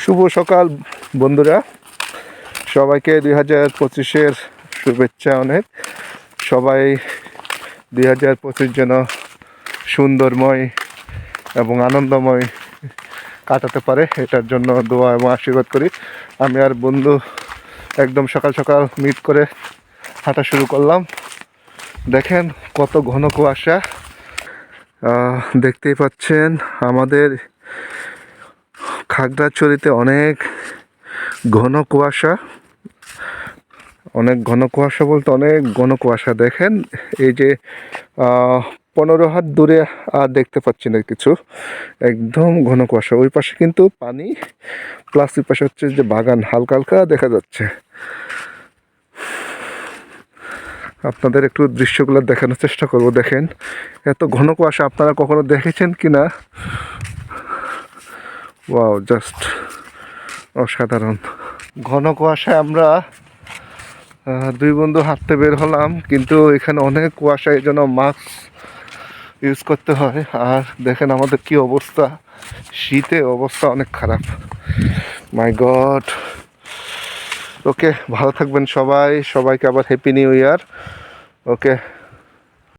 শুভ সকাল বন্ধুরা, সবাইকে 2025-এর শুভেচ্ছা অনেক। সবাই 2025 যেন সুন্দরময় এবং আনন্দময় কাটাতে পারে, এটার জন্য দোয়া এবং আশীর্বাদ করি। আমি আর বন্ধু একদম সকাল সকাল মিট করে হাঁটা শুরু করলাম। দেখেন কত ঘন কুয়াশা, দেখতেই পাচ্ছেন আমাদের খাগড়াছড়িতে অনেক ঘন কুয়াশা, বলতে অনেক ঘন কুয়াশা। দেখেন এই যে 15 হাত দূরে আর দেখতে পাচ্ছি না কিছু, একদম ঘন কুয়াশা। ওই পাশে কিন্তু পানি, প্লাস ওই পাশে হচ্ছে যে বাগান হালকা হালকা দেখা যাচ্ছে। আপনাদের একটু দৃশ্যগুলো দেখানোর চেষ্টা করব। দেখেন এত ঘন কুয়াশা আপনারা কখনো দেখেছেন কি না? ওয়াও, জাস্ট অসাধারণ। ঘন কুয়াশায় আমরা দুই বন্ধু হাঁটতে বের হলাম, কিন্তু এখানে অনেক কুয়াশা, এই জন্য মাস্ক ইউজ করতে হয়। আর দেখেন আমাদের কি অবস্থা, শীতে অবস্থা অনেক খারাপ। মাই গড। ওকে, ভালো থাকবেন সবাই, সবাইকে আবার হ্যাপি নিউ ইয়ার। ওকে।